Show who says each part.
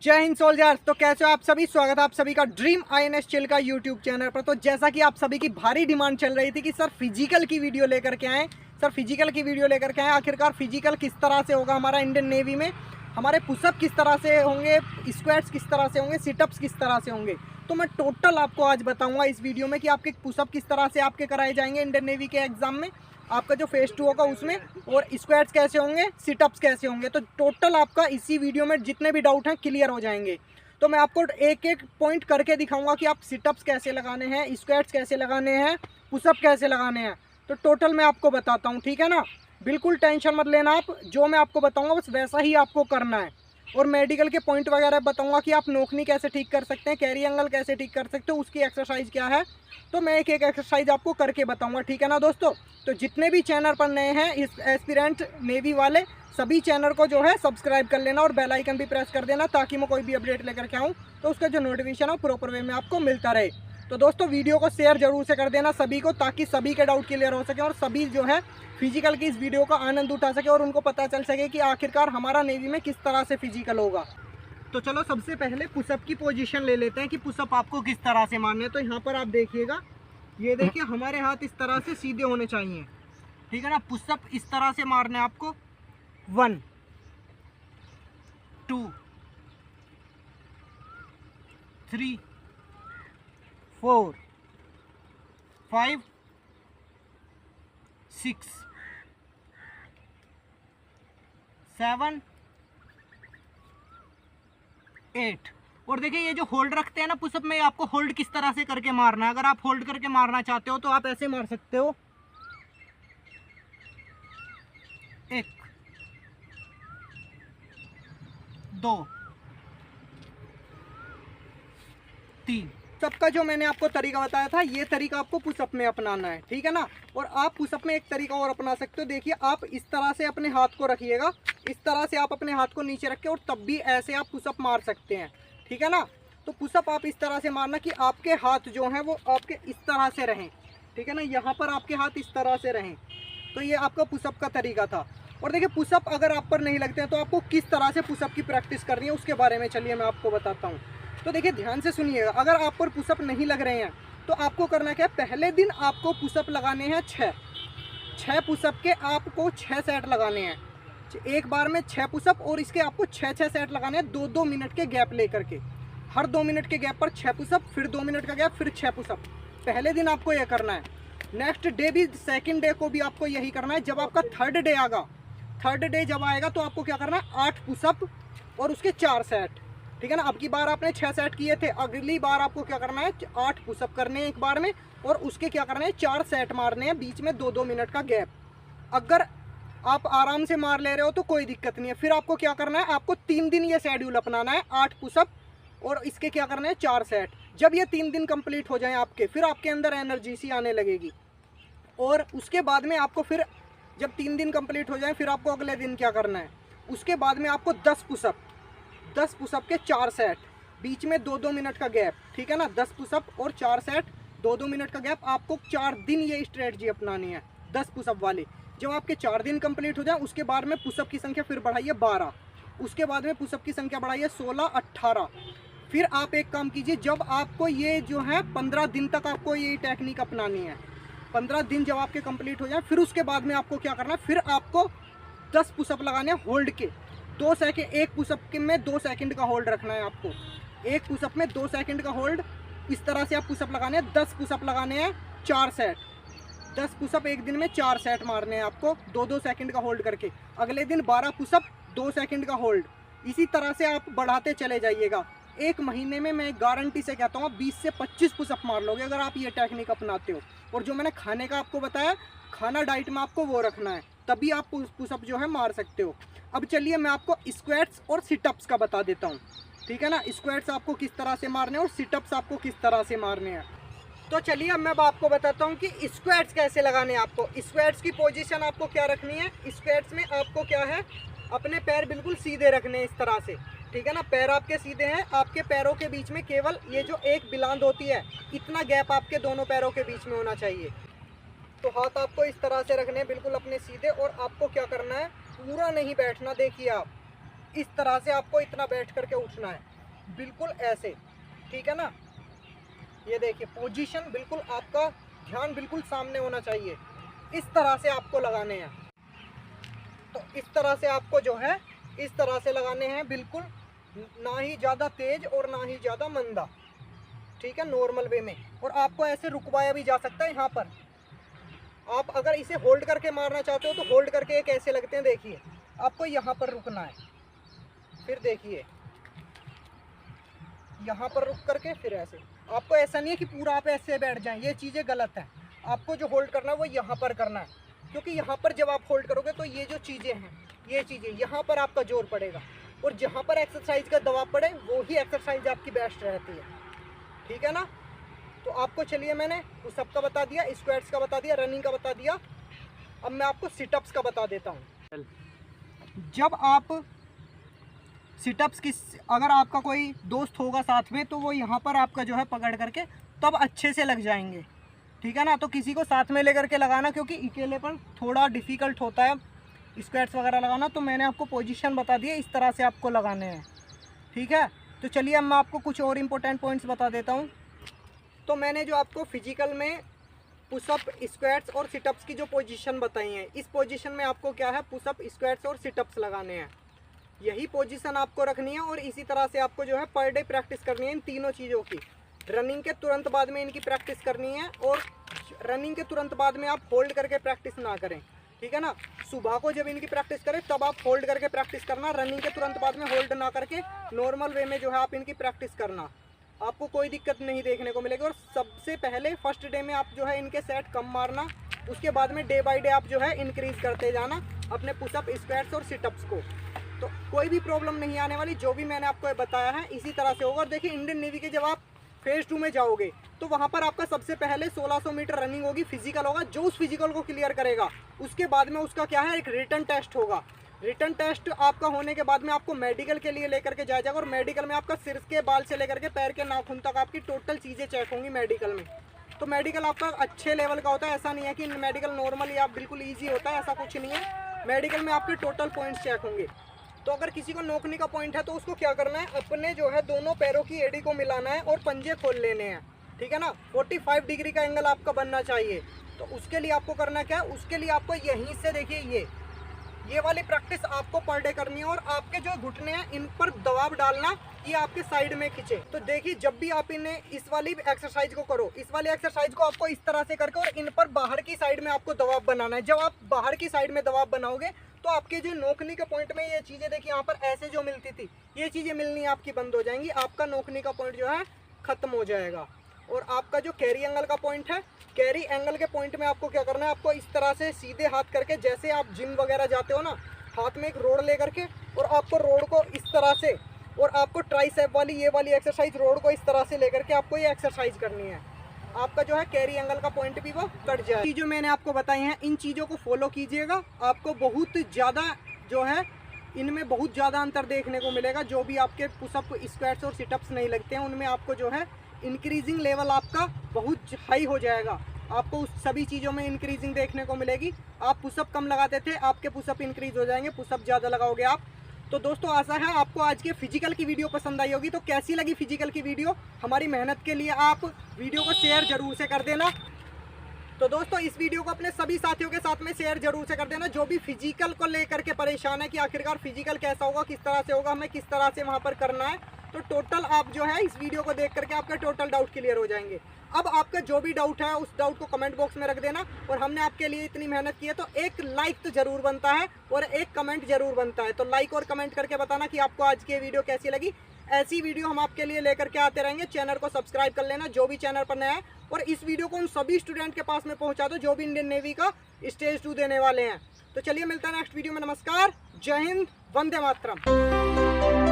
Speaker 1: जय हिंद सोल्जर्स। तो कैसे हो आप सभी? स्वागत है आप सभी का ड्रीम आईएनएस चिल का यूट्यूब चैनल पर। तो जैसा कि आप सभी की भारी डिमांड चल रही थी कि सर फिजिकल की वीडियो लेकर के आएँ, सर फिजिकल की वीडियो लेकर के आएँ। आखिरकार फिजिकल किस तरह से होगा हमारा इंडियन नेवी में, हमारे पुशअप किस तरह से होंगे, स्क्वाट्स किस तरह से होंगे, सिटअप्स किस तरह से होंगे। तो मैं टोटल आपको आज बताऊंगा इस वीडियो में कि आपके पुशअप किस तरह से आपके कराए जाएंगे इंडियन नेवी के एग्जाम में, आपका जो फेज 2 होगा उसमें, और स्क्वाट्स कैसे होंगे, सिटअप्स कैसे होंगे। तो टोटल आपका इसी वीडियो में जितने भी डाउट हैं क्लियर हो जाएंगे। तो मैं आपको एक एक पॉइंट करके दिखाऊंगा कि आप सिटअप्स कैसे लगाने हैं, स्क्वाट्स कैसे लगाने हैं, पुशअप कैसे लगाने हैं। तो टोटल मैं आपको बताता हूँ, ठीक है ना। बिल्कुल टेंशन मत लेना, आप जो मैं आपको बताऊंगा बस वैसा ही आपको करना है। और मेडिकल के पॉइंट वगैरह बताऊंगा कि आप नोकनी कैसे ठीक कर सकते हैं, कैरी एंगल कैसे ठीक कर सकते हो, उसकी एक्सरसाइज क्या है। तो मैं एक एक एक्सरसाइज आपको करके बताऊंगा, ठीक है ना दोस्तों। तो जितने भी चैनल पर नए हैं इस एस्पिरेंट नेवी वाले, सभी चैनल को जो है सब्सक्राइब कर लेना और बेल आइकन भी प्रेस कर देना, ताकि मैं कोई भी अपडेट लेकर के आऊँ तो उसका जो नोटिफिकेशन है प्रॉपर वे में आपको मिलता रहे। तो दोस्तों वीडियो को शेयर जरूर से कर देना सभी को, ताकि सभी के डाउट क्लियर हो सके और सभी जो है फिजिकल की इस वीडियो का आनंद उठा सके और उनको पता चल सके कि आखिरकार हमारा नेवी में किस तरह से फिजिकल होगा। तो चलो सबसे पहले पुशअप की पोजीशन ले लेते हैं कि पुशअप आपको किस तरह से मारने हैं। तो यहाँ पर आप देखिएगा, ये देखिए हमारे हाथ इस तरह से सीधे होने चाहिए, ठीक है ना। पुशअप इस तरह से मारने आपको 1 2 3 4 5 6 7 8। और देखिए ये जो होल्ड रखते हैं ना पुशअप में, आपको होल्ड किस तरह से करके मारना है। अगर आप होल्ड करके मारना चाहते हो तो आप ऐसे मार सकते हो, 1 2 3। सबका जो मैंने आपको तरीका बताया था, ये तरीका आपको पुशअप में अपनाना है, ठीक है ना। और आप पुशअप में एक तरीका और अपना सकते हो। देखिए आप इस तरह से अपने हाथ को रखिएगा, इस तरह से आप अपने हाथ को नीचे रख के, और तब भी ऐसे आप पुशअप मार सकते हैं, ठीक है ना। तो पुशअप आप इस तरह से मारना कि आपके हाथ जो हैं वो आपके इस तरह से रहें, ठीक है ना। यहाँ पर आपके हाथ इस तरह से रहें। तो ये आपका पुशअप का तरीका था। और देखिए पुशअप अगर आप पर नहीं लगते हैं तो आपको किस तरह से पुशअप की प्रैक्टिस करनी है उसके बारे में चलिए मैं आपको बताता हूँ। तो देखिए ध्यान से सुनिएगा, अगर आप पर पुशअप नहीं लग रहे हैं तो आपको करना क्या है, पहले दिन आपको पुशअप लगाने हैं 6 पुशअप के, आपको 6 सेट लगाने हैं। एक बार में 6 पुशअप, और इसके आपको 6 सेट लगाने हैं 2-2 मिनट के गैप लेकर के। हर 2 मिनट के गैप पर 6 पुशअप, फिर 2 मिनट का गैप, फिर 6 पुशअप। पहले दिन आपको यह करना है। नेक्स्ट डे भी, सेकेंड डे को भी आपको यही करना है। जब आपका थर्ड डे आएगा, थर्ड डे जब आएगा तो आपको क्या करना है, 8 पुशअप और उसके 4 सेट, ठीक है ना। अब की बार आपने 6 सेट किए थे, अगली बार आपको क्या करना है, 8 पुशअप करने हैं एक बार में, और उसके क्या करना है, 4 सेट मारने हैं, बीच में 2-2 मिनट का गैप। अगर आप आराम से मार ले रहे हो तो कोई दिक्कत नहीं है। फिर आपको क्या करना है, आपको 3 दिन ये शेड्यूल अपनाना है, 8 पुशअप और इसके क्या करना है, 4 सेट। जब ये 3 दिन कंप्लीट हो जाए आपके, फिर आपके अंदर एनर्जी सी आने लगेगी। और उसके बाद में आपको फिर जब 3 दिन कंप्लीट हो जाए, फिर आपको अगले दिन क्या करना है, उसके बाद में आपको 10 पुशअप के 4 सेट, बीच में 2-2 मिनट का गैप, ठीक है ना। 10 पुशअप और 4 सेट, 2-2 मिनट का गैप। आपको 4 दिन ये स्ट्रेटजी अपनानी है 10 पुशअप वाली। जब आपके 4 दिन कंप्लीट हो जाए, उसके बाद में पुशअप की संख्या फिर बढ़ाइए 12, उसके बाद में पुशअप की संख्या बढ़ाइए 16-18। फिर आप एक काम कीजिए, जब आपको ये जो है 15 दिन तक आपको ये टेक्निक अपनानी है। 15 दिन जब आपके कंप्लीट हो जाए, फिर उसके बाद में आपको क्या करना है, फिर आपको 10 पुशअप लगाने हैं होल्ड के, 2 सेकेंड। एक पुशअप में 2 सेकेंड का होल्ड रखना है आपको, एक पुशअप में 2 सेकेंड का होल्ड। इस तरह से आप पुशअप लगाने हैं, 10 पुशअप लगाने हैं 4 सेट, 10 पुशअप एक दिन में 4 सेट मारने हैं आपको 2-2 सेकेंड का होल्ड करके। अगले दिन 12 पुशअप, 2 सेकेंड का होल्ड। इसी तरह से आप बढ़ाते चले जाइएगा। एक महीने में मैं गारंटी से कहता हूँ 20 से 25 पुशअप मार लोगे अगर आप ये टेक्निक अपनाते हो। और जो मैंने खाने का आपको बताया, खाना डाइट में आपको वो रखना है, तभी आप पुशअप जो है मार सकते हो। अब चलिए मैं आपको स्क्वाट्स और सिटअप्स का बता देता हूँ, ठीक है ना। स्क्वाट्स आपको किस तरह से मारने हैं और सिटअप्स आपको किस तरह से मारने हैं। तो चलिए अब मैं आपको बताता हूँ कि स्क्वाट्स कैसे लगाने हैं आपको। स्क्वाट्स की पोजीशन आपको क्या रखनी है, स्क्वाट्स में आपको क्या है, अपने पैर बिल्कुल सीधे रखने हैं इस तरह से, ठीक है ना। पैर आपके सीधे हैं, आपके पैरों के बीच में केवल ये जो एक बिलांद होती है, इतना गैप आपके दोनों पैरों के बीच में होना चाहिए। तो हाथ आपको इस तरह से रखने हैं बिल्कुल अपने सीधे, और आपको क्या करना है, पूरा नहीं बैठना। देखिए आप इस तरह से आपको इतना बैठ करके उठना है, बिल्कुल ऐसे, ठीक है ना। ये देखिए पोजीशन बिल्कुल, आपका ध्यान बिल्कुल सामने होना चाहिए, इस तरह से आपको लगाने हैं। तो इस तरह से आपको जो है इस तरह से लगाने हैं, बिल्कुल ना ही ज़्यादा तेज और ना ही ज़्यादा मंदा, ठीक है, नॉर्मल वे में। और आपको ऐसे रुकवाया भी जा सकता है। यहाँ पर आप अगर इसे होल्ड करके मारना चाहते हो तो होल्ड करके एक ऐसे लगते हैं, देखिए आपको यहाँ पर रुकना है, फिर देखिए यहाँ पर रुक करके फिर ऐसे। आपको ऐसा नहीं है कि पूरा आप ऐसे बैठ जाएं, ये चीज़ें गलत हैं। आपको जो होल्ड करना है वो यहाँ पर करना है, क्योंकि यहाँ पर जब आप होल्ड करोगे तो ये जो चीज़ें हैं, ये चीज़ें यहाँ पर आपका जोर पड़ेगा, और जहाँ पर एक्सरसाइज का दबाव पड़े वो ही एक्सरसाइज आपकी बेस्ट रहती है, ठीक है ना। तो आपको चलिए मैंने पुशअप का बता दिया, स्क्वाट्स का बता दिया, रनिंग का बता दिया, अब मैं आपको सिटअप्स का बता देता हूँ। जब आप सिटअप्स की, अगर आपका कोई दोस्त होगा साथ में तो वो यहाँ पर आपका जो है पकड़ करके तब अच्छे से लग जाएंगे, ठीक है ना। तो किसी को साथ में लेकर के लगाना, क्योंकि अकेले पर थोड़ा डिफ़िकल्ट होता है स्क्वाट्स वगैरह लगाना। तो मैंने आपको पोजीशन बता दी है, इस तरह से आपको लगाने हैं, ठीक है। तो चलिए अब मैं आपको कुछ और इम्पोर्टेंट पॉइंट्स बता देता हूँ। तो मैंने जो आपको फिजिकल में पुशअप, स्क्वाट्स और सिटअप्स की जो पोजीशन बताई है, इस पोजीशन में आपको क्या है, पुशअप, स्क्वाट्स और सिटअप्स लगाने हैं। यही पोजीशन आपको रखनी है, और इसी तरह से आपको जो है पर डे प्रैक्टिस करनी है इन तीनों चीज़ों की। रनिंग के तुरंत बाद में इनकी प्रैक्टिस करनी है, और रनिंग के तुरंत बाद में आप होल्ड करके प्रैक्टिस ना करें, ठीक है ना। सुबह को जब इनकी प्रैक्टिस करें तब आप होल्ड करके प्रैक्टिस करना, रनिंग के तुरंत बाद में होल्ड ना करके नॉर्मल वे में जो है आप इनकी प्रैक्टिस करना, आपको कोई दिक्कत नहीं देखने को मिलेगी। और सबसे पहले फर्स्ट डे में आप जो है इनके सेट कम मारना, उसके बाद में डे बाय डे आप जो है इंक्रीज़ करते जाना अपने पुशअप, स्क्वाट्स और सिटअप्स को। तो कोई भी प्रॉब्लम नहीं आने वाली, जो भी मैंने आपको बताया है इसी तरह से होगा। और देखिए इंडियन नेवी के जब आप फेज़ 2 में जाओगे तो वहाँ पर आपका सबसे पहले 1600 मीटर रनिंग होगी, फिजिकल होगा। जो उस फिजिकल को क्लियर करेगा उसके बाद में उसका क्या है, एक रिटन टेस्ट होगा। रिटन टेस्ट आपका होने के बाद में आपको मेडिकल के लिए लेकर के जाया जाएगा, और मेडिकल में आपका सिर के बाल से लेकर के पैर के नाखून तक आपकी टोटल चीज़ें चेक होंगी मेडिकल में। तो मेडिकल आपका अच्छे लेवल का होता है, ऐसा नहीं है कि मेडिकल नॉर्मल या बिल्कुल ईजी होता है, ऐसा कुछ नहीं है। मेडिकल में आपके टोटल पॉइंट्स चेक होंगे। तो अगर किसी को नोकनी का पॉइंट है तो उसको क्या करना है, अपने जो है दोनों पैरों की एड़ी को मिलाना है और पंजे खोल लेने हैं, ठीक है ना। 45 डिग्री का एंगल आपका बनना चाहिए। तो उसके लिए आपको करना क्या है, उसके लिए आपको यहीं से देखिए ये वाली प्रैक्टिस आपको पर डे करनी है, और आपके जो घुटने हैं इन पर दबाव डालना, ये आपके साइड में खींचे। तो देखिए जब भी आप इन्हें इस वाली एक्सरसाइज को करो, इस वाली एक्सरसाइज को आपको इस तरह से करके और इन पर बाहर की साइड में आपको दबाव बनाना है। जब आप बाहर की साइड में दबाव बनाओगे तो आपके जो नोकनी के पॉइंट में ये चीज़ें देखिए यहाँ पर ऐसे जो मिलती थी, ये चीज़ें मिलनी आपकी बंद हो जाएंगी, आपका नोकनी का पॉइंट जो है ख़त्म हो जाएगा। और आपका जो कैरी एंगल का पॉइंट है, कैरी एंगल के पॉइंट में आपको क्या करना है, आपको इस तरह से सीधे हाथ करके, जैसे आप जिम वगैरह जाते हो ना, हाथ में एक रोड ले करके, और आपको रोड को इस तरह से, और आपको ट्राइसेप वाली ये वाली एक्सरसाइज रोड को इस तरह से लेकर के आपको ये एक्सरसाइज करनी है। आपका जो है कैरी एंगल का पॉइंट भी वो कट जाए। चीज़ जो मैंने आपको बताई हैं इन चीज़ों को फॉलो कीजिएगा, आपको बहुत ज़्यादा जो है इनमें बहुत ज़्यादा अंतर देखने को मिलेगा। जो भी आपके पुशअप, स्क्वाट्स और सिटअप्स नहीं लगते हैं उनमें आपको जो है इंक्रीजिंग लेवल आपका बहुत हाई हो जाएगा, आपको उस सभी चीज़ों में इंक्रीजिंग देखने को मिलेगी। आप पुशअप कम लगाते थे, आपके पुशअप इंक्रीज हो जाएंगे, पुशअप ज़्यादा लगाओगे आप। तो दोस्तों आशा है आपको आज के फिजिकल की वीडियो पसंद आई होगी। तो कैसी लगी फिजिकल की वीडियो, हमारी मेहनत के लिए आप वीडियो को शेयर जरूर से कर देना। तो दोस्तों इस वीडियो को अपने सभी साथियों के साथ में शेयर जरूर से कर देना, जो भी फिजिकल को लेकर के परेशान है कि आखिरकार फिजिकल कैसा होगा, किस तरह से होगा, हमें किस तरह से वहाँ पर करना है। तो टोटल आप जो है इस वीडियो को देख करके आपके टोटल डाउट क्लियर हो जाएंगे। अब आपका जो भी डाउट है उस डाउट को कमेंट बॉक्स में रख देना, और हमने आपके लिए इतनी मेहनत की है तो एक लाइक तो जरूर बनता है और एक कमेंट जरूर बनता है। तो लाइक और कमेंट करके बताना कि आपको आज की वीडियो कैसी लगी। ऐसी वीडियो हम आपके लिए लेकर के आते रहेंगे। चैनल को सब्सक्राइब कर लेना जो भी चैनल पर नया है, और इस वीडियो को उन सभी स्टूडेंट के पास में पहुंचा दो जो भी इंडियन नेवी का स्टेज 2 देने वाले हैं। तो चलिए मिलता है नेक्स्ट वीडियो में। नमस्कार, जय हिंद, वंदे मातरम।